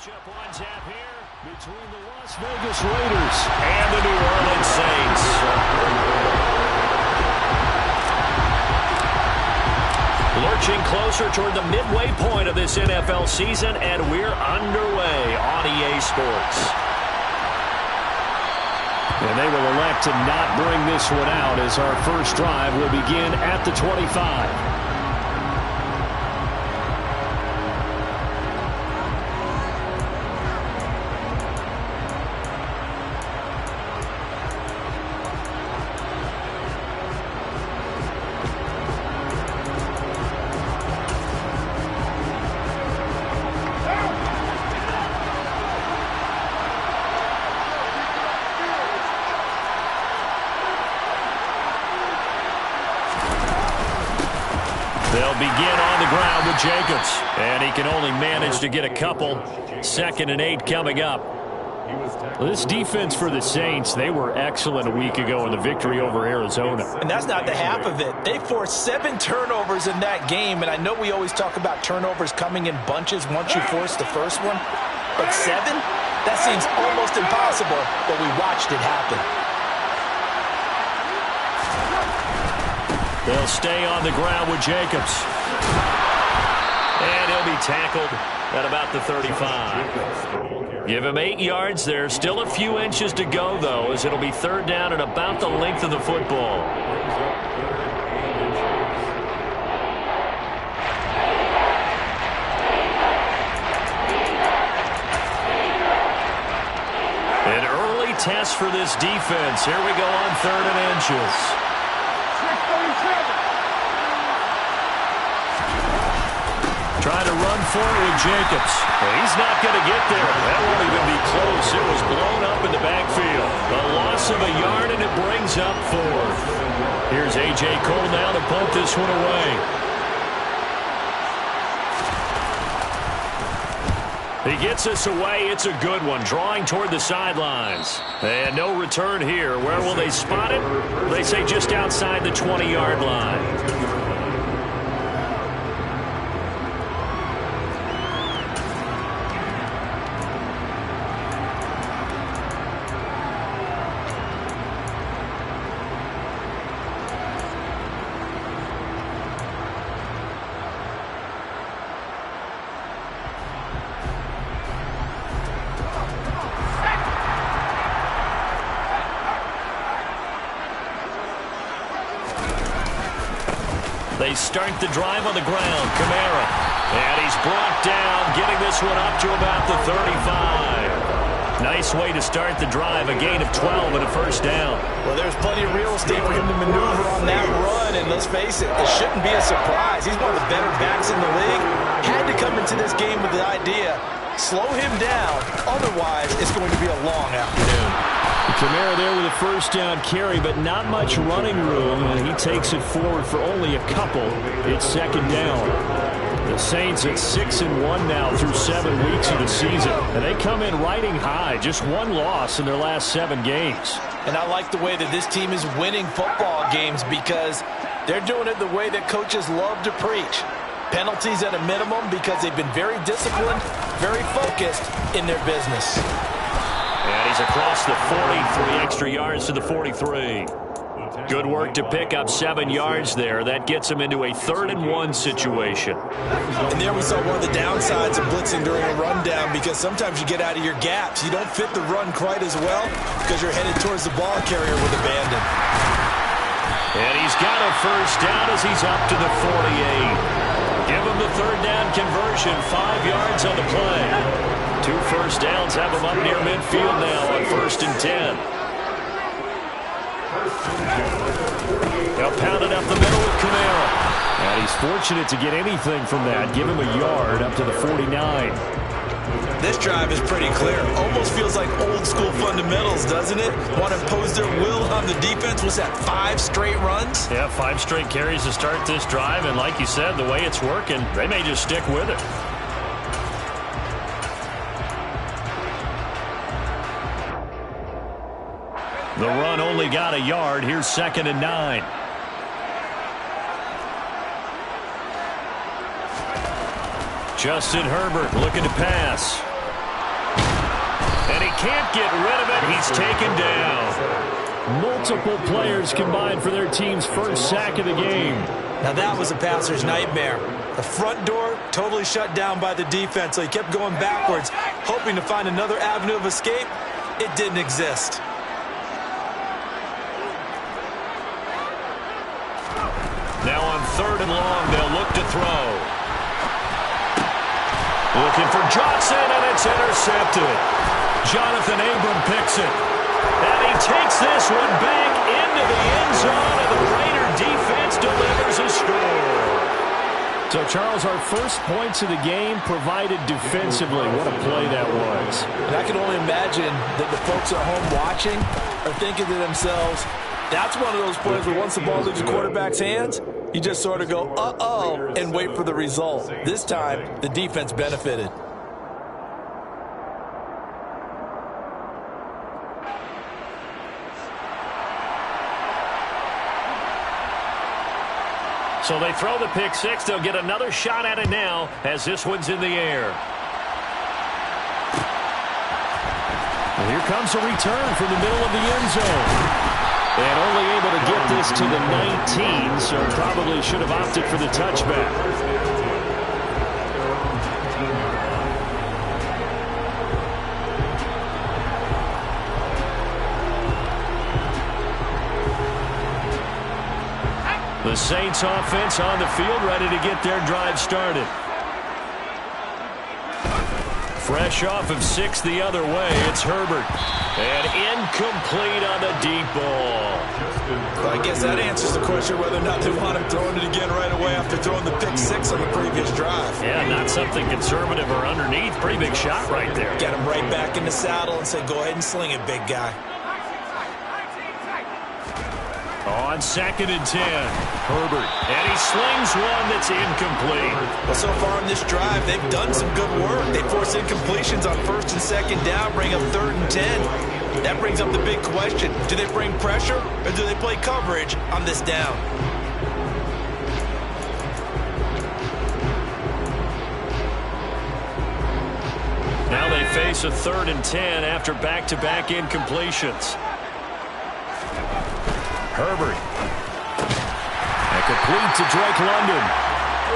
Matchup on tap here between the Las Vegas Raiders and the New Orleans Saints. Lurching closer toward the midway point of this NFL season, and we're underway on EA Sports. And they will elect to not bring this one out as our first drive will begin at the 25. They'll begin on the ground with Jacobs, and he can only manage to get a couple. 2nd and 8 coming up. This defense for the Saints, they were excellent a week ago in the victory over Arizona. And that's not the half of it. They forced 7 turnovers in that game, and I know we always talk about turnovers coming in bunches once you force the first one, but 7? That seems almost impossible, but we watched it happen. They'll stay on the ground with Jacobs. And he'll be tackled at about the 35. Give him 8 yards there. Still a few inches to go, though, as it'll be 3rd down and about the length of the football. An early test for this defense. Here we go on 3rd and inches. Trying to run for it with Jacobs. He's not going to get there. That won't even be close. It was blown up in the backfield. A loss of a yard, and it brings up 4th. Here's A.J. Cole now to punt this one away. He gets us away. It's a good one. Drawing toward the sidelines. And no return here. Where will they spot it? They say just outside the 20-yard line. They start the drive on the ground. Kamara. And he's brought down, getting this one up to about the 35. Nice way to start the drive. A gain of 12 and a 1st down. Well, there's plenty of real estate for him to maneuver on that run. And let's face it, it shouldn't be a surprise. He's one of the better backs in the league. Had to come into this game with the idea, slow him down. Otherwise, it's going to be a long afternoon. Kamara there with a 1st down carry, but not much running room, and he takes it forward for only a couple. It's 2nd down. The Saints at 6-1 now through 7 weeks of the season, and they come in riding high. Just 1 loss in their last 7 games. And I like the way that this team is winning football games because they're doing it the way that coaches love to preach. Penalties at a minimum because they've been very disciplined, very focused in their business. And he's across the 40, 3 extra yards to the 43. Good work to pick up 7 yards there. That gets him into a 3rd and 1 situation. And there we saw one of the downsides of blitzing during a rundown because sometimes you get out of your gaps. You don't fit the run quite as well because you're headed towards the ball carrier with abandon. And he's got a 1st down as he's up to the 48. Give him the 3rd down conversion, 5 yards on the play. 2 1st downs have him up near midfield now on 1st and 10. They'll pound it up the middle with Kamara. And he's fortunate to get anything from that. Give him a yard up to the 49. This drive is pretty clear. Almost feels like old school fundamentals, doesn't it? Want to impose their will on the defense. Was that 5 straight runs? Yeah, 5 straight carries to start this drive. And like you said, the way it's working, they may just stick with it. The run only got a yard. Here's 2nd and 9. Justin Herbert looking to pass. can't get rid of it. He's taken down. Multiple players combined for their team's first sack of the game. Now that was a passer's nightmare. The front door totally shut down by the defense, so he kept going backwards, hoping to find another avenue of escape. It didn't exist. Now on 3rd and long, they'll look to throw. Looking for Johnson, and it's intercepted. Jonathan Abram picks it. And he takes this one back into the end zone, and the Raider defense delivers a score. So, Charles, our first points of the game provided defensively. What a play that was. And I can only imagine that the folks at home watching are thinking to themselves, that's one of those plays where once the ball leaves the quarterback's hands, you just sort of go, uh-oh, and wait for the result. This time, the defense benefited. So they throw the pick six. They'll get another shot at it now as this one's in the air. Well, here comes a return from the middle of the end zone. And only able to get this to the 19, so probably should have opted for the touchback. The Saints offense on the field, ready to get their drive started. Fresh off of 6 the other way, it's Herbert. And incomplete on the deep ball. Well, I guess that answers the question whether or not they want him throwing it again right away after throwing the pick six on the previous drive. Yeah, not something conservative or underneath. Pretty big shot right there. Get him right back in the saddle and say, go ahead and sling it, big guy. On 2nd and 10, Herbert. And he slings one that's incomplete. Well, so far in this drive, they've done some good work. They force incompletions on 1st and 2nd down, bring up 3rd and 10. That brings up the big question. Do they bring pressure or do they play coverage on this down? Now they face a 3rd and 10 after back-to-back incompletions. Herbert. And complete to Drake London.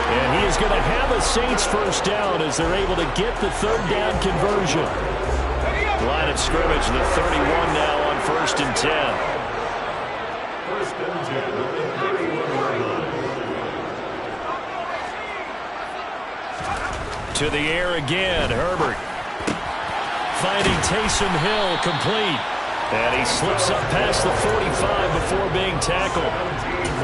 And he is going to have a Saints first down as they're able to get the 3rd down conversion. Line of scrimmage, the 31 now on 1st and 10. To the air again, Herbert. Finding Taysom Hill, complete. And he slips up past the 45 before being tackled.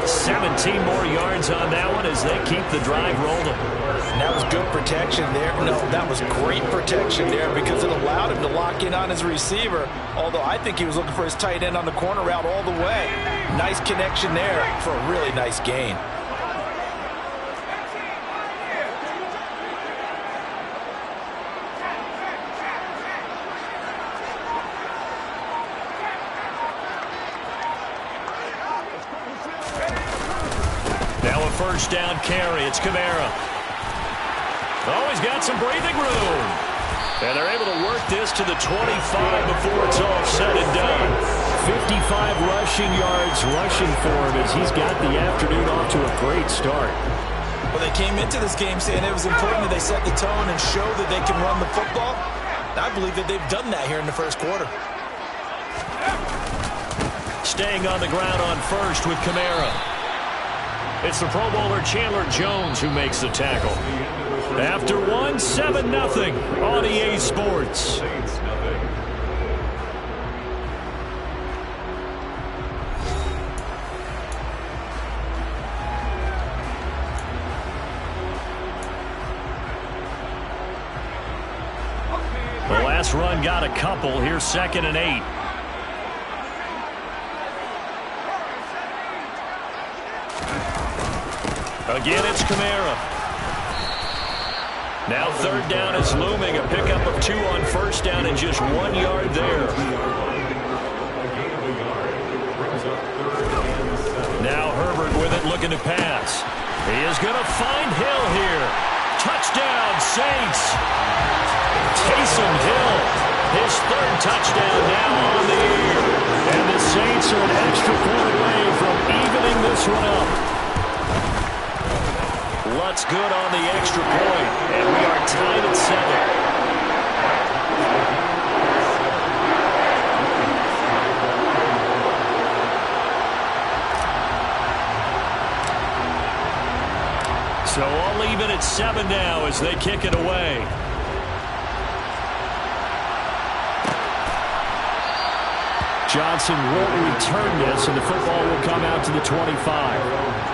17 more yards on that one as they keep the drive rolling. And that was good protection there. No, that was great protection there because it allowed him to lock in on his receiver, although I think he was looking for his tight end on the corner route all the way. Nice connection there for a really nice gain. First down carry. It's Kamara. Oh, he's got some breathing room. And they're able to work this to the 25 before it's all said and done. 55 rushing yards rushing for him as he's got the afternoon off to a great start. Well, they came into this game saying it was important that they set the tone and show that they can run the football. I believe that they've done that here in the first quarter. Staying on the ground on first with Kamara. It's the Pro Bowler Chandler Jones who makes the tackle. After one, 7-0 on EA Sports. The last run got a couple. Here's 2nd and 8. Again, it's Kamara. Now 3rd down is looming. A pickup of 2 on 1st down and just 1 yard there. Now Herbert with it, looking to pass. He is going to find Hill here. Touchdown, Saints. Taysom Hill. His third touchdown now on the year. And the Saints are an extra point away from evening this one up. Lutz good on the extra point, and we are tied at 7. So all even at 7 now as they kick it away. Johnson won't return this, and the football will come out to the 25.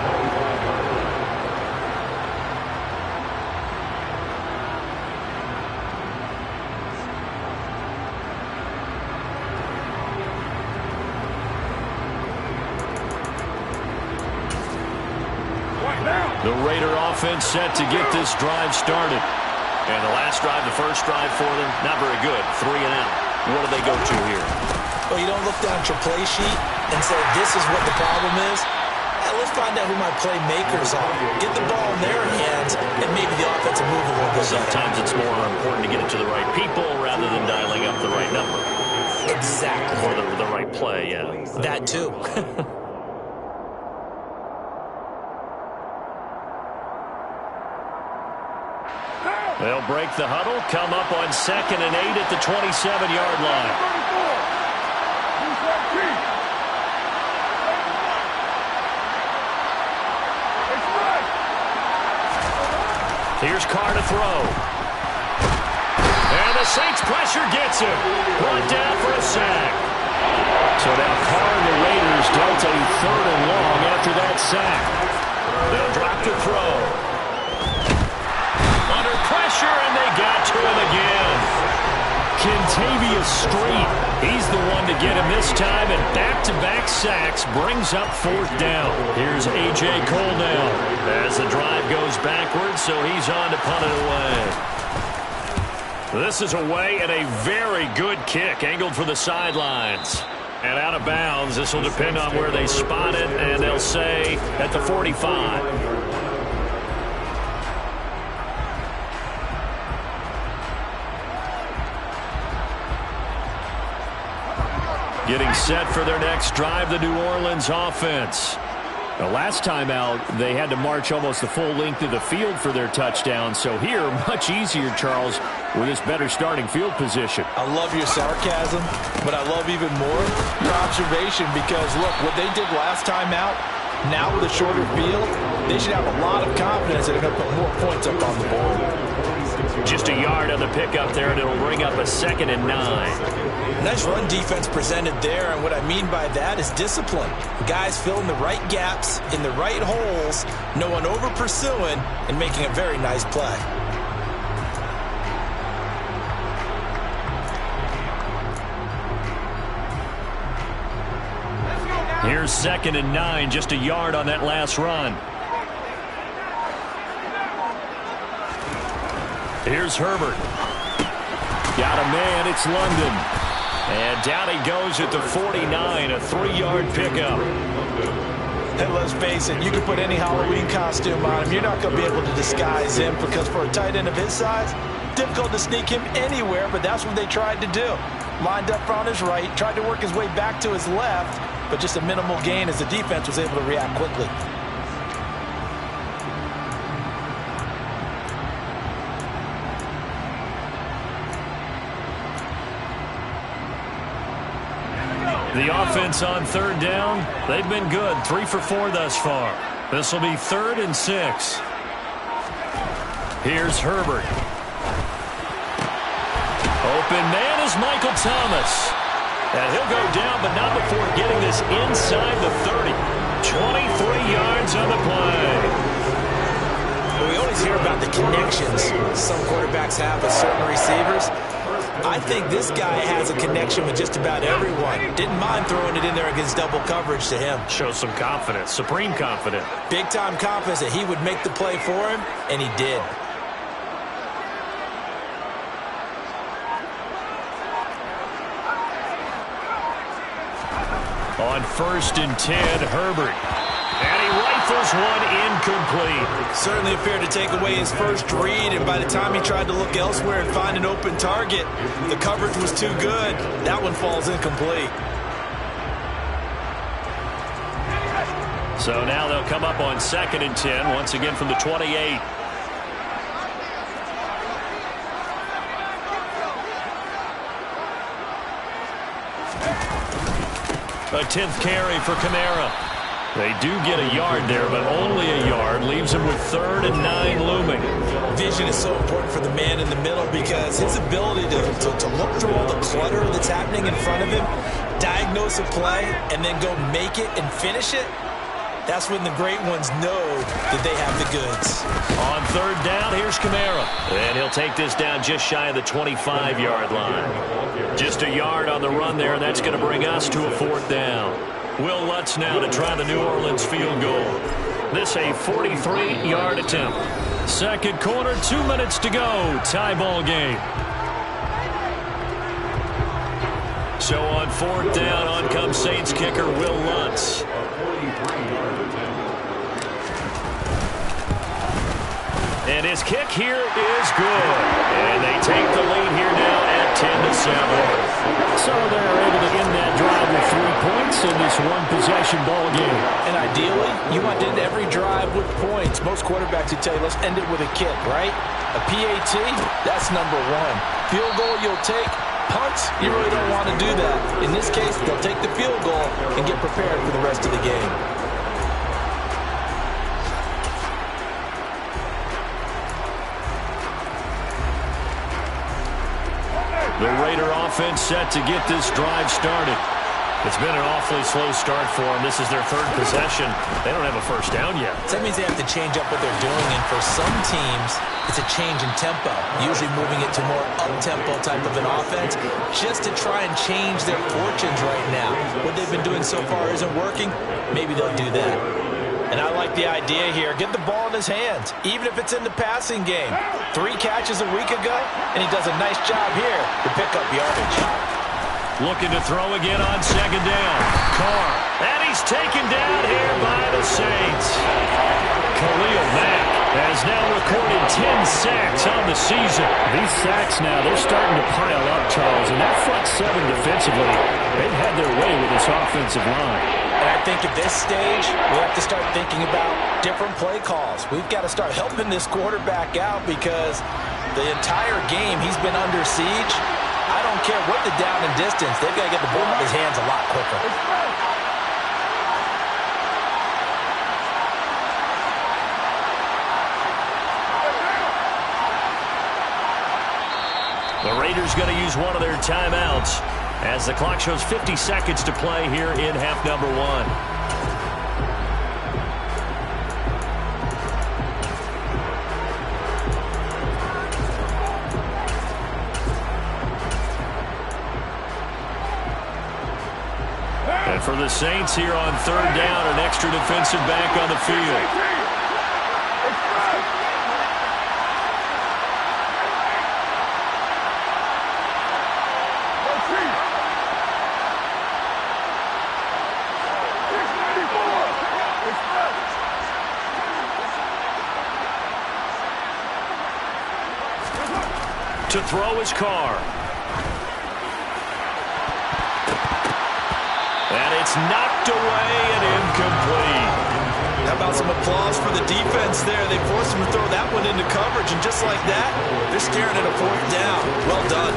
The Raider offense set to get this drive started. And the last drive, the first drive for them, not very good. 3 and out. What do they go to here? Well, you don't look down at your play sheet and say, this is what the problem is. Let's find out who my playmakers are. Get the ball in their hands, and maybe the offense will move a little bit. Sometimes it's more important to get it to the right people rather than dialing up the right number. Exactly. Or the right play, yeah. That too. They'll break the huddle, come up on 2nd and 8 at the 27-yard line. Here's Carr to throw. And the Saints pressure gets him. Brought down for a sack. So now Carr and the Raiders dealt a 3rd and long after that sack. They'll drop to throw. Pressure, and they got to him again. Kentavious Street, he's the one to get him this time, and back-to-back sacks brings up 4th down. Here's A.J. Cole now as the drive goes backwards, so he's on to punt it away. This is away, and a very good kick, angled for the sidelines. And out of bounds, this will depend on where they spot it, and they'll say at the 45. Getting set for their next drive, the New Orleans offense. The last time out, they had to march almost the full length of the field for their touchdown. So here, much easier, Charles, with this better starting field position. I love your sarcasm, but I love even more your observation because, look, what they did last time out, now with a shorter field, they should have a lot of confidence that they're going to put more points up on the board. Just a yard on the pickup there, and it'll bring up a 2nd and 9. Nice run defense presented there, and what I mean by that is discipline. Guys filling the right gaps in the right holes, no one over pursuing, and making a very nice play. Here's 2nd and 9, just a yard on that last run. Here's Herbert. Got a man, it's London. And down he goes at the 49, a 3-yard pickup. And let's face it, you can put any Halloween costume on him. You're not going to be able to disguise him because for a tight end of his size, difficult to sneak him anywhere, but that's what they tried to do. Lined up on his right, tried to work his way back to his left, but just a minimal gain as the defense was able to react quickly. The offense on 3rd down, they've been good. 3 for 4 thus far. This will be 3rd and 6. Here's Herbert. Open man is Michael Thomas. And he'll go down, but not before getting this inside the 30. 23 yards on the play. Well, we always hear about the connections some quarterbacks have with certain receivers. I think this guy has a connection with just about everyone. Didn't mind throwing it in there against double coverage to him. Shows some confidence, supreme confidence. Big-time confidence that he would make the play for him, and he did. On 1st and 10, Herbert. And he rifles one incomplete. Certainly appeared to take away his first read, and by the time he tried to look elsewhere and find an open target, the coverage was too good. That one falls incomplete. So now they'll come up on 2nd and 10, once again from the 28. A 10th carry for Kamara. They do get a yard there, but only a yard. Leaves them with 3rd and 9 looming. Vision is so important for the man in the middle because his ability to look through all the clutter that's happening in front of him, diagnose a play, and then go make it and finish it, that's when the great ones know that they have the goods. On 3rd down, here's Kamara. And he'll take this down just shy of the 25-yard line. Just a yard on the run there, and that's going to bring us to a 4th down. Will Lutz now to try the New Orleans field goal. This a 43-yard attempt. 2nd quarter, 2 minutes to go. Tie ball game. So on 4th down, on comes Saints kicker Will Lutz. And his kick here is good. And they take the lead here now at 10-7. So they're able to end that drive with 3 points in this one-possession ball game. And ideally, you want to end every drive with points. Most quarterbacks would tell you, let's end it with a kick, right? A PAT, that's number 1. Field goal you'll take. Punts, you really don't want to do that. In this case, they'll take the field goal and get prepared for the rest of the game. The Raider offense set to get this drive started. It's been an awfully slow start for them. This is their 3rd possession. They don't have a first down yet. So that means they have to change up what they're doing, and for some teams, it's a change in tempo, usually moving it to more up-tempo type of an offense, just to try and change their fortunes right now. What they've been doing so far isn't working. Maybe they'll do that. And I like the idea here. Get the ball in his hands, even if it's in the passing game. 3 catches a week ago, and he does a nice job here to pick up yardage. Looking to throw again on 2nd down. Carr. And he's taken down here by the Saints. Khalil Mack has now recorded 10 sacks on the season. These sacks now, they're starting to pile up, Charles. And that front 7 defensively, they've had their way with this offensive line. And I think at this stage, we have to start thinking about different play calls. We've got to start helping this quarterback out because the entire game he's been under siege. I don't care what the down and distance. They've got to get the ball out of his hands a lot quicker. The Raiders going to use one of their timeouts as the clock shows 50 seconds to play here in half number 1. And for the Saints here on 3rd down, an extra defensive back on the field. To throw his Carr. And it's knocked away and incomplete. How about some applause for the defense there? They forced him to throw that one into coverage, and just like that, they're staring at a 4th down. Well done.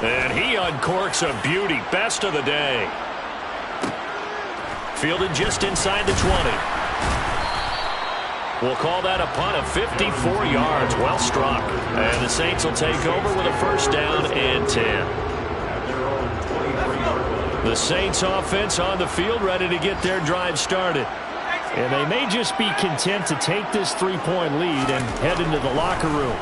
And he uncorks a beauty. Best of the day. Fielded just inside the 20. We'll call that a punt of 54 yards. Well struck. And the Saints will take over with a 1st down and 10. The Saints offense on the field ready to get their drive started. And they may just be content to take this 3-point lead and head into the locker room.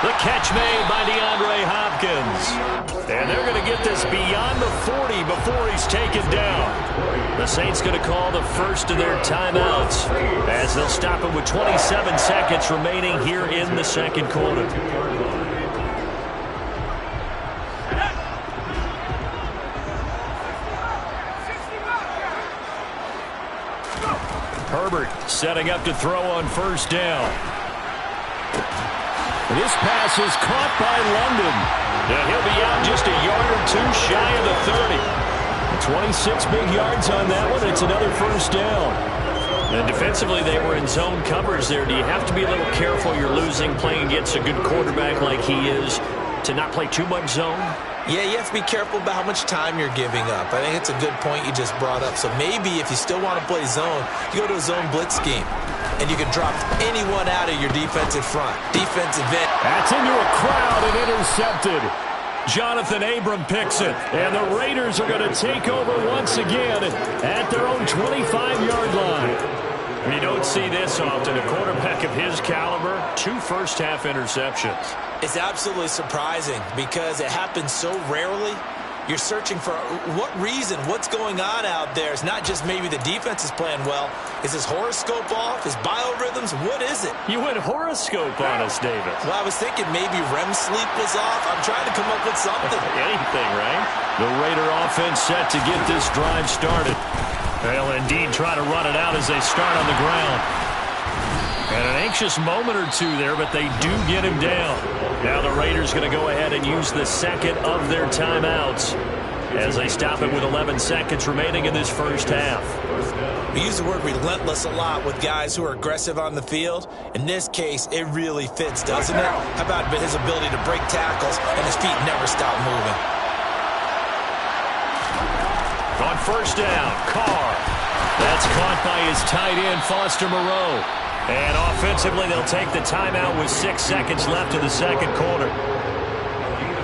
The catch made by DeAndre Hopkins. And they're going to get this beyond the 40 before he's taken down. The Saints going to call the first of their timeouts as they'll stop him with 27 seconds remaining here in the 2nd quarter. Herbert setting up to throw on first down. This pass is caught by London. And he'll be out just a yard or two shy of the 30. 26 big yards on that one. It's another first down. And defensively, they were in zone covers there. Do you have to be a little careful you're losing playing against a good quarterback like he is to not play too much zone? Yeah, you have to be careful about how much time you're giving up. I think it's a good point you just brought up. So maybe if you still want to play zone, you go to a zone blitz scheme. And you can drop anyone out of your defensive front. Defensive end. That's into a crowd and intercepted. Jonathan Abram picks it. And the Raiders are going to take over once again at their own 25-yard line. You don't see this often. A quarterback of his caliber, 2 first-half interceptions. It's absolutely surprising because it happens so rarely. You're searching for what reason, what's going on out there. It's not just maybe the defense is playing well. Is his horoscope off? His biorhythms? What is it? You went horoscope on us, David. Well, I was thinking maybe REM sleep was off. I'm trying to come up with something. Anything, right? The Raider offense set to get this drive started. They'll indeed try to run it out as they start on the ground. And an anxious moment or two there, but they do get him down. Now the Raiders going to go ahead and use the second of their timeouts as they stop it with 11 seconds remaining in this first half. We use the word relentless a lot with guys who are aggressive on the field. In this case, it really fits, doesn't it? How about his ability to break tackles and his feet never stop moving? On first down, Carr. That's caught by his tight end, Foster Moreau. And offensively, they'll take the timeout with 6 seconds left in the second quarter.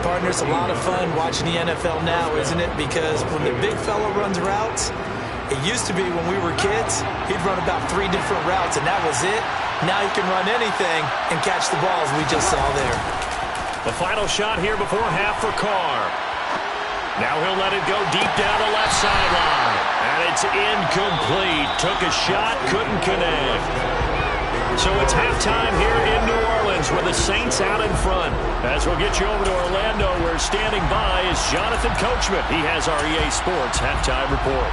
Partner, it's a lot of fun watching the NFL now, isn't it? Because when the big fella runs routes, it used to be when we were kids, he'd run about 3 different routes, and that was it. Now he can run anything and catch the balls we just saw there. The final shot here before half for Carr. Now he'll let it go deep down the left sideline. And it's incomplete. Took a shot, couldn't connect. So it's halftime here in New Orleans with the Saints out in front. As we'll get you over to Orlando, where standing by is Jonathan Coachman. He has our EA Sports halftime report.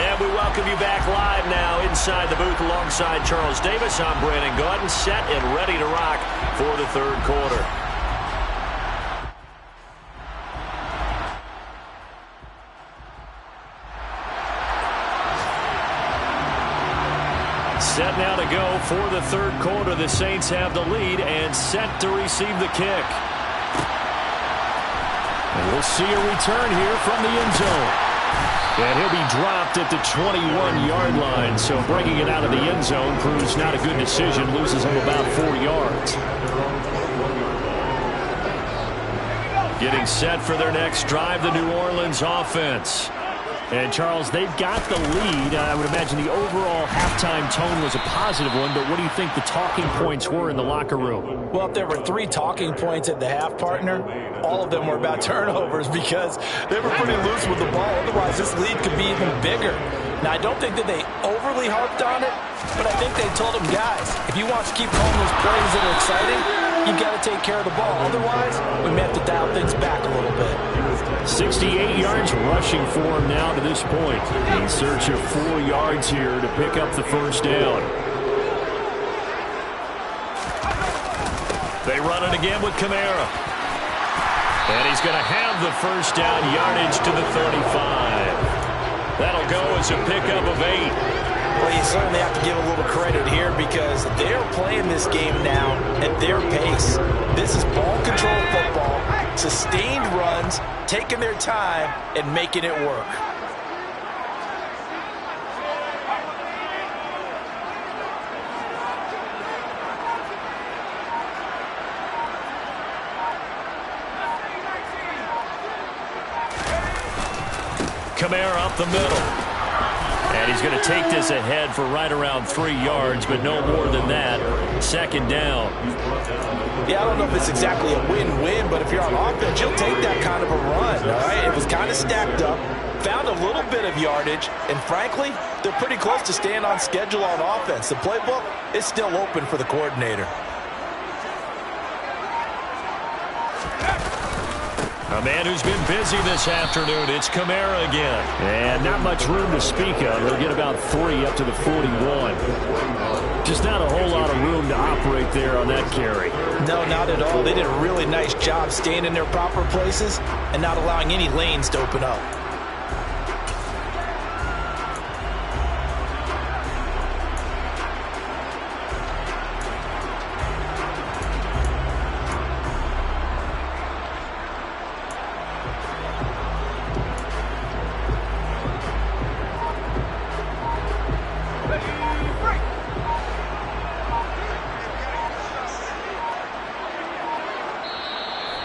And we welcome you back live now inside the booth alongside Charles Davis. I'm Brandon Gaudin, set and ready to rock for the third quarter. Set now to go for the third quarter. The Saints have the lead and set to receive the kick. And we'll see a return here from the end zone. And he'll be dropped at the 21-yard line. So bringing it out of the end zone proves not a good decision. Loses him about 4 yards. Getting set for their next drive, the New Orleans offense. And, Charles, they've got the lead. I would imagine the overall halftime tone was a positive one, but what do you think the talking points were in the locker room? Well, if there were 3 talking points at the half, partner, all of them were about turnovers because they were pretty loose with the ball. Otherwise, this lead could be even bigger. Now, I don't think that they overly harped on it, but I think they told them, guys, if you want to keep calling those plays that are exciting, you've got to take care of the ball. Otherwise, we may have to dial things back a little bit. 68 yards rushing for him now to this point. In search of 4 yards here to pick up the first down. They run it again with Kamara. And he's going to have the first down, yardage to the 35. That'll go as a pickup of 8. Well, you certainly have to give a little credit here because they're playing this game now at their pace. This is ball control football, sustained runs, taking their time, and making it work. Kamara up the middle. And he's going to take this ahead for right around 3 yards, but no more than that. Second down. Yeah, I don't know if it's exactly a win-win, but if you're on offense, you'll take that kind of a run, all right? It was kind of stacked up, found a little bit of yardage, and frankly, they're pretty close to staying on schedule on offense. The playbook is still open for the coordinator. A man who's been busy this afternoon. It's Kamara again. And not much room to speak of. He'll get about 3 up to the 41. Just not a whole lot of room to operate there on that carry. No, not at all. They did a really nice job staying in their proper places and not allowing any lanes to open up.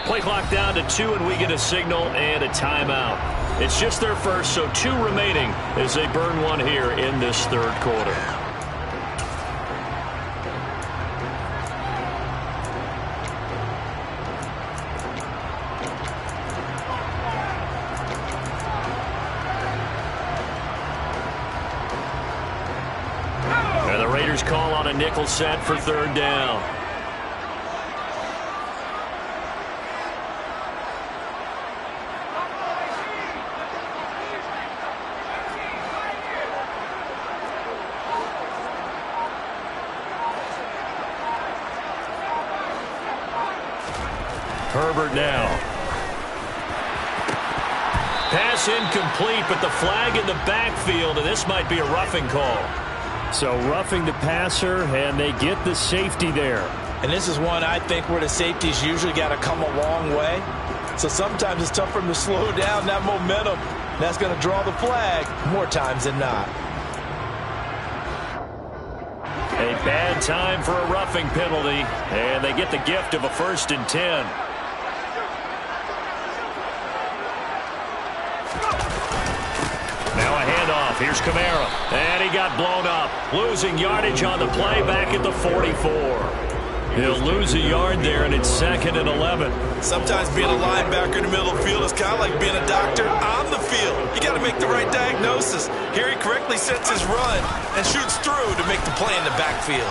Play clock down to 2, and we get a signal and a timeout. It's just their first, so 2 remaining as they burn one here in this third quarter. And the Raiders call on a nickel set for third down. Herbert now. Pass incomplete, but the flag in the backfield, and this might be a roughing call. So roughing the passer, and they get the safety there. And this is one, I think, where the safeties usually got to come a long way. So sometimes it's tough for them to slow down that momentum. That's going to draw the flag more times than not. A bad time for a roughing penalty, and they get the gift of a 1st and 10. Now a handoff. Here's Kamara. And he got blown up. Losing yardage on the play back at the 44. He'll lose a yard there, and it's 2nd and 11. Sometimes being a linebacker in the middle of the field is kind of like being a doctor on the field. You got to make the right diagnosis. Here he correctly sets his run and shoots through to make the play in the backfield.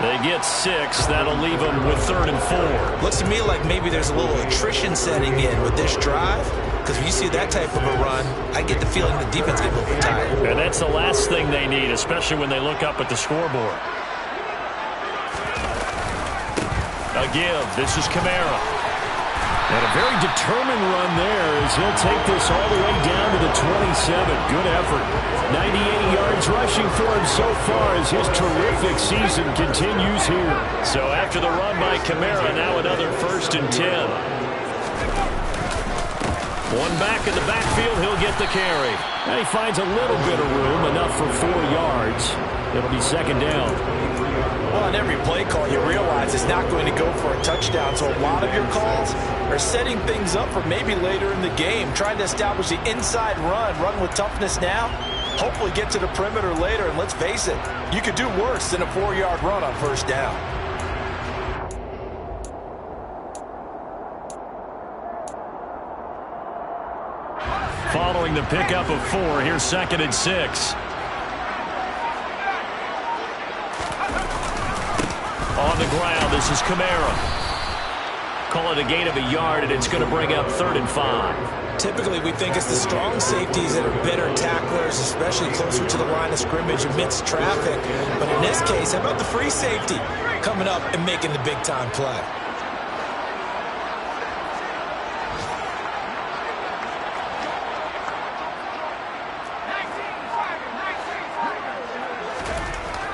They get 6. That'll leave them with 3rd and 4. Looks to me like maybe there's a little attrition setting in with this drive. Because when you see that type of a run, I get the feeling the defense get a little bit tired. And that's the last thing they need, especially when they look up at the scoreboard. A give. This is Kamara. And a very determined run there as he'll take this all the way down to the 27. Good effort. 98 yards rushing for him so far as his terrific season continues here. So after the run by Kamara, now another 1st and 10. One back in the backfield, he'll get the carry. And he finds a little bit of room, enough for 4 yards. It'll be 2nd down. Well, on every play call, you realize it's not going to go for a touchdown. So a lot of your calls are setting things up for maybe later in the game, trying to establish the inside run with toughness now, hopefully get to the perimeter later. And let's face it, you could do worse than a 4-yard run on 1st down. Following the pickup of 4, here's 2nd and 6. On the ground, this is Kamara. Call it a gain of a yard, and it's going to bring up 3rd and 5. Typically, we think it's the strong safeties that are better tacklers, especially closer to the line of scrimmage amidst traffic. But in this case, how about the free safety coming up and making the big-time play?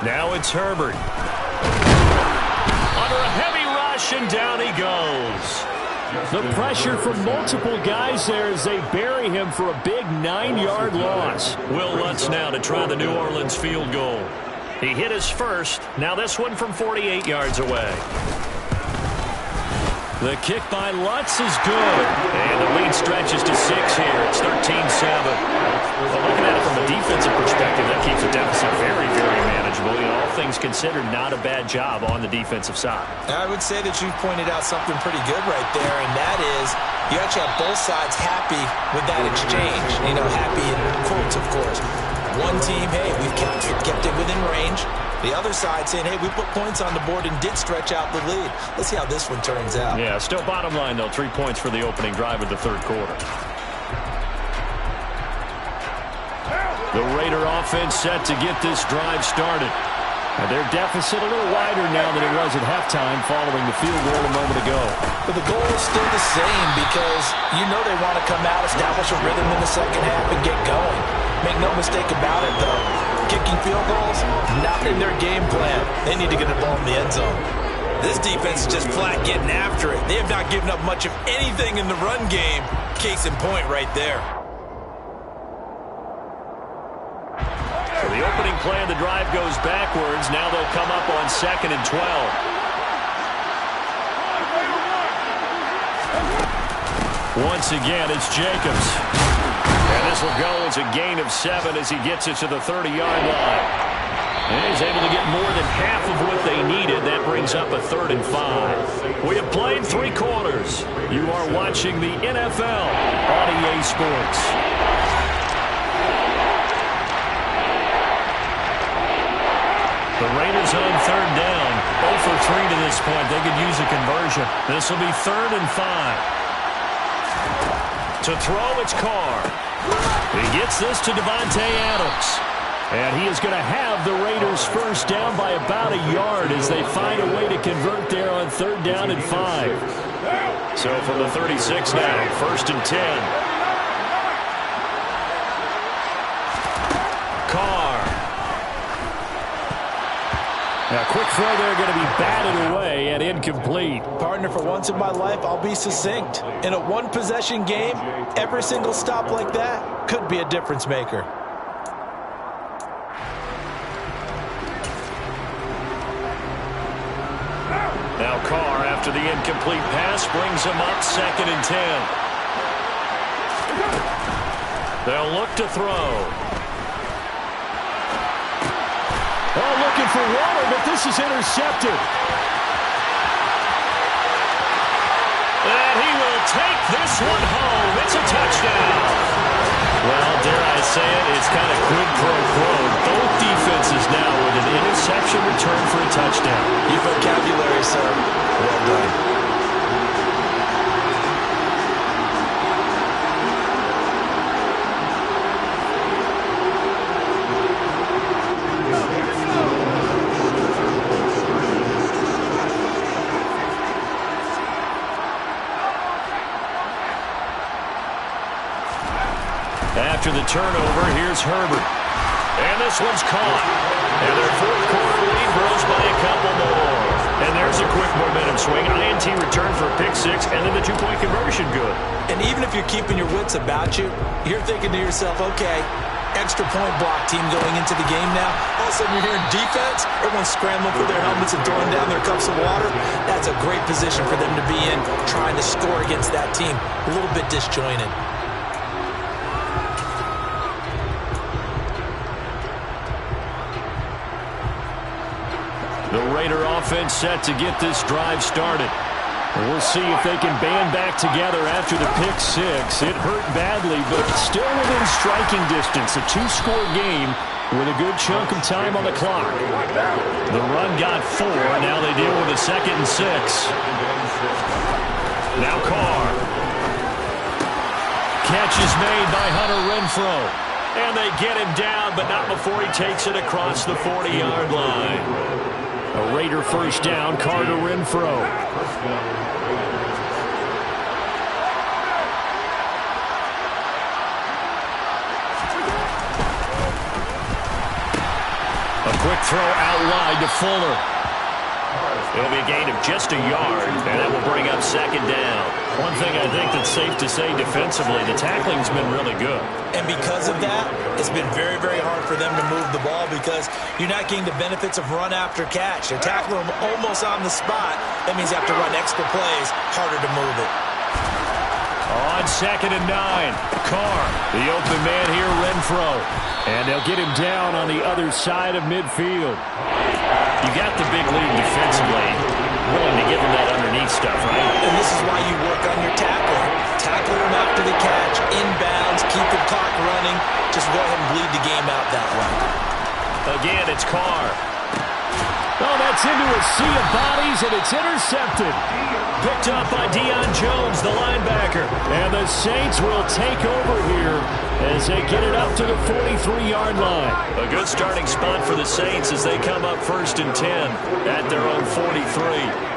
Now it's Herbert. Under a heavy rush, and down he goes. The pressure from multiple guys there as they bury him for a big 9-yard loss. Will Lutz now to try the New Orleans field goal. He hit his first. Now this one from 48 yards away. The kick by Lutz is good. And the lead stretches to 6 here. It's 13-7. But looking at it from a defensive perspective, that keeps the deficit very, very manageable. You know, all things considered, not a bad job on the defensive side. I would say that you've pointed out something pretty good right there, and that is you actually have both sides happy with that exchange. You know, happy in quotes, of course. One team, hey, we've kept it within range. The other side saying, hey, we put points on the board and did stretch out the lead. Let's see how this one turns out. Yeah, still bottom line, though. 3 points for the opening drive of the third quarter. The Raider offense set to get this drive started. And their deficit a little wider now than it was at halftime following the field goal a moment ago. But the goal is still the same because you know they want to come out, establish a rhythm in the second half, and get going. Make no mistake about it, though. Kicking field goals, not in their game plan. They need to get the ball in the end zone. This defense is just flat getting after it. They have not given up much of anything in the run game. Case in point right there. So the opening play of the drive goes backwards. Now they'll come up on 2nd and 12. Once again, it's Jacobs. And this will go as a gain of 7 as he gets it to the 30-yard line. And he's able to get more than half of what they needed. That brings up a 3rd and 5. We have played 3 quarters. You are watching the NFL on EA Sports. The Raiders on 3rd down. 0 for 3 to this point. They could use a conversion. This will be 3rd and 5. To throw, it's Carr. He gets this to Davante Adams. And he is going to have the Raiders first down by about a yard as they find a way to convert there on 3rd down and 5. So from the 36 now, 1st and 10. Carr. Now, quick throw there, going to be batted away and incomplete. Partner, for once in my life, I'll be succinct. In a one-possession game, every single stop like that could be a difference maker. Now Carr, after the incomplete pass, brings him up 2nd and 10. They'll look to throw. Oh, looking for water, but this is intercepted. And he will take this one home. It's a touchdown. Well, dare I say it, it's kind of quid pro quo. Both defenses now with an interception return for a touchdown. Your vocabulary, sir. Well done. After the turnover, here's Herbert. And this one's caught. And their fourth quarter lead grows by a couple more. And there's a quick momentum swing. INT return for a pick 6, and then the 2-point conversion good. And even if you're keeping your wits about you, you're thinking to yourself, okay, extra point block team going into the game now. All of a sudden you're hearing defense, everyone's scrambling for their helmets and throwing down their cups of water. That's a great position for them to be in, trying to score against that team. A little bit disjointed. The Raider offense set to get this drive started. We'll see if they can band back together after the pick 6. It hurt badly, but still within striking distance. A 2-score game with a good chunk of time on the clock. The run got 4. Now they deal with a 2nd and 6. Now Carr. Catch is made by Hunter Renfrow. And they get him down, but not before he takes it across the 40-yard line. A Raider first down, Carter Renfrow. A quick throw out wide to Fuller. It'll be a gain of just a yard, and that will bring up 2nd down. One thing I think that's safe to say defensively, the tackling's been really good. And because of that, it's been very, very hard for them to move the ball because you're not getting the benefits of run after catch. They're tackling them almost on the spot. That means you have to run extra plays, harder to move it. On 2nd and 9, Carr, the open man here, Renfrow. And they'll get him down on the other side of midfield. You got the big lead defensively. Willing to give him that underneath stuff, right? And this is why you work on your tackling. Tackle him after the catch, inbounds, keep the clock running. running. Just go ahead and bleed the game out that way. Again, it's Carr. Oh, that's into a sea of bodies, and it's intercepted. Picked up by Deion Jones, the linebacker. And the Saints will take over here as they get it up to the 43-yard line. A good starting spot for the Saints as they come up 1st and 10 at their own 43.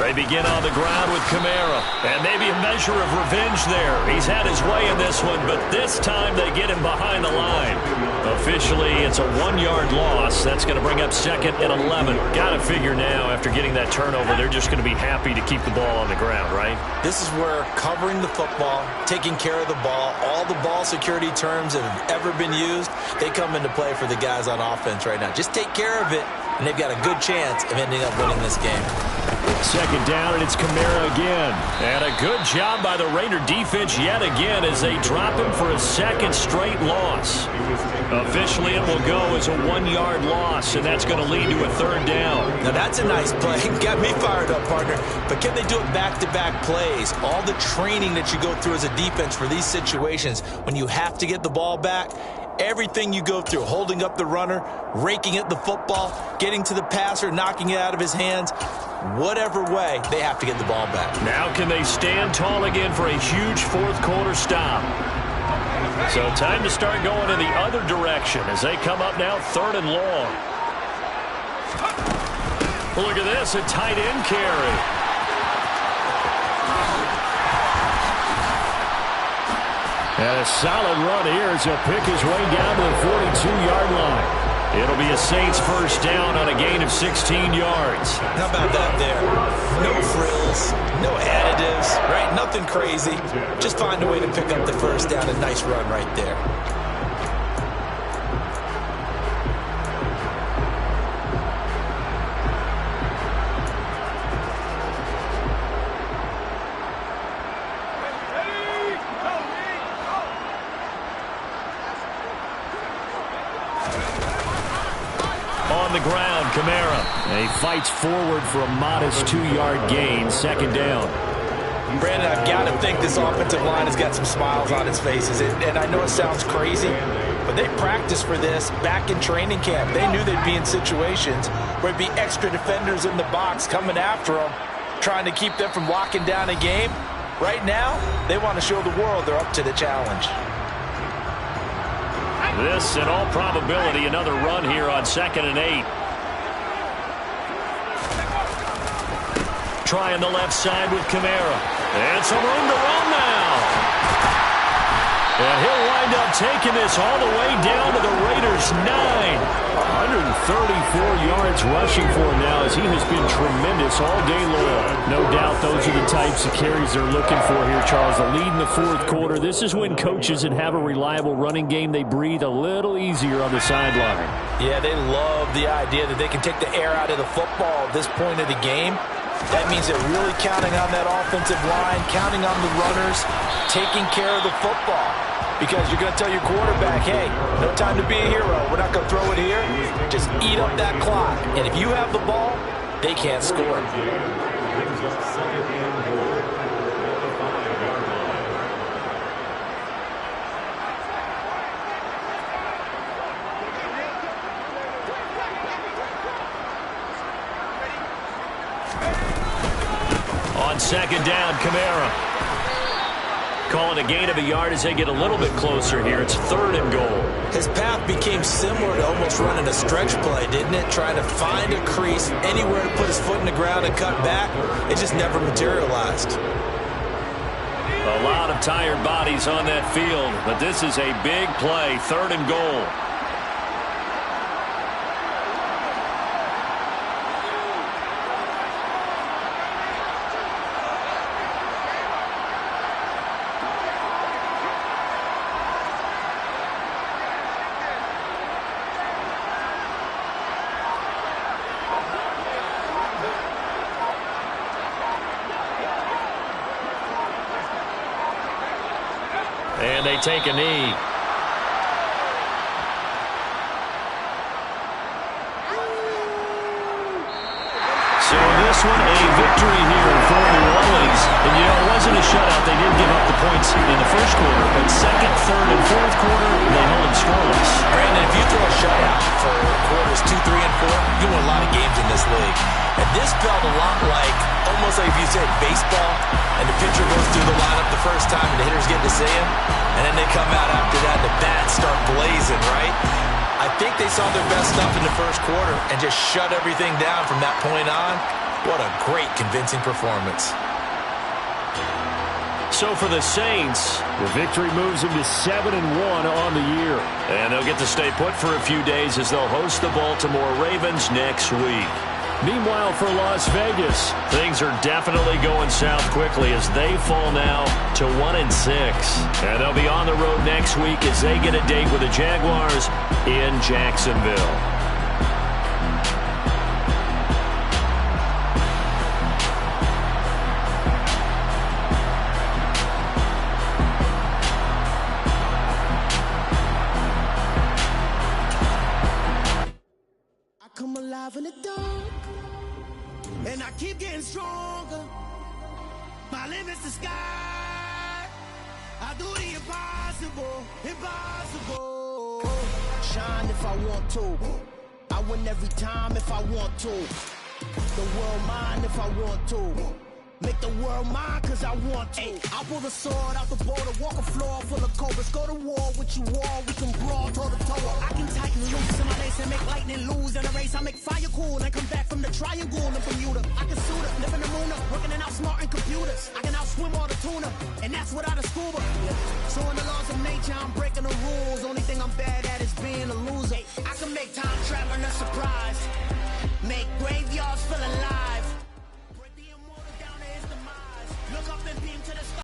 They begin on the ground with Kamara. And maybe a measure of revenge there. He's had his way in this one, but this time they get him behind the line. Officially, it's a 1-yard loss. That's going to bring up 2nd and 11. Got to figure now, after getting that turnover, they're just going to be happy to keep the ball on the ground, right? This is where covering the football, taking care of the ball, all the ball security terms that have ever been used, they come into play for the guys on offense right now. Just take care of it, and they've got a good chance of ending up winning this game. 2nd down, and it's Kamara again. And a good job by the Raider defense yet again as they drop him for a 2nd straight loss. Officially, it will go as a 1-yard loss, and that's going to lead to a 3rd down. Now, that's a nice play. Got me fired up, partner. But can they do it back-to-back plays? All the training that you go through as a defense for these situations, when you have to get the ball back, everything you go through, holding up the runner, raking at the football, getting to the passer, knocking it out of his hands, whatever way, they have to get the ball back. Now can they stand tall again for a huge 4th quarter stop? So time to start going in the other direction as they come up now 3rd and long. Look at this, a tight end carry. And a solid run here as he'll pick his way down to the 42-yard line. It'll be a Saints 1st down on a gain of 16 yards. How about that there? No frills, no additives, right? Nothing crazy. Just find a way to pick up the 1st down. A nice run right there. On the ground, Kamara. And he fights forward for a modest 2-yard gain, 2nd down. Brandon, I've got to think this offensive line has got some smiles on its faces. And I know it sounds crazy, but they practiced for this back in training camp. They knew they'd be in situations where there'd be extra defenders in the box coming after them, trying to keep them from locking down a game. Right now, they want to show the world they're up to the challenge. This, in all probability, another run here on 2nd and 8. Trying the left side with Kamara. And some room to run now. And he'll wind up taking this all the way down to the Raiders' 9. 134 yards rushing for him now as he has been tremendous all day long. No doubt those are the types of carries they're looking for here, Charles. The lead in the 4th quarter. This is when coaches that have a reliable running game, they breathe a little easier on the sideline. Yeah, they love the idea that they can take the air out of the football at this point of the game. That means they're really counting on that offensive line, counting on the runners, taking care of the football. Because you're going to tell your quarterback, hey, no time to be a hero. We're not going to throw it here. Just eat up that clock. And if you have the ball, they can't score. On 2nd down, Kamara. Calling a gain of a yard as they get a little bit closer here. It's 3rd and goal. His path became similar to almost running a stretch play, didn't it? Trying to find a crease, anywhere to put his foot in the ground and cut back. It just never materialized. A lot of tired bodies on that field, but this is a big play. 3rd and goal. And they take a knee. So this one, a victory here for New Orleans. And, you know, it wasn't a shutout. They did give up the points in the first quarter, but second, third, and fourth quarter, they held them scoreless. Brandon, if you throw a shutout for quarters 2, 3, and 4, you win a lot of games in this league. And this felt a lot like, almost like if you said baseball, and the pitcher goes through the lineup the first time and the hitters get to see him, and then they come out after that and the bats start blazing, right? I think they saw their best stuff in the first quarter and just shut everything down from that point on. What a great, convincing performance. So for the Saints, the victory moves them to 7-1 on the year. And they'll get to stay put for a few days as they'll host the Baltimore Ravens next week. Meanwhile, for Las Vegas, things are definitely going south quickly as they fall now to 1-6. And they'll be on the road next week as they get a date with the Jaguars in Jacksonville. Come alive in the dark, and I keep getting stronger. My limit's the sky. I do the impossible, impossible. Shine if I want to. I win every time if I want to. The world mine if I want to. Make the world mine cause I want to. I'll pull the sword out the border, walk a floor full of cobras. Go to war with you all, we can brawl toe to toe. I can tighten loose in my lace and make lightning lose in a race. I make fire cool and come back from the triangle in Bermuda. I can suit up, live in the moon up, working and outsmarting computers. I can outswim all the tuna, and that's without a scuba. So in the laws of nature, I'm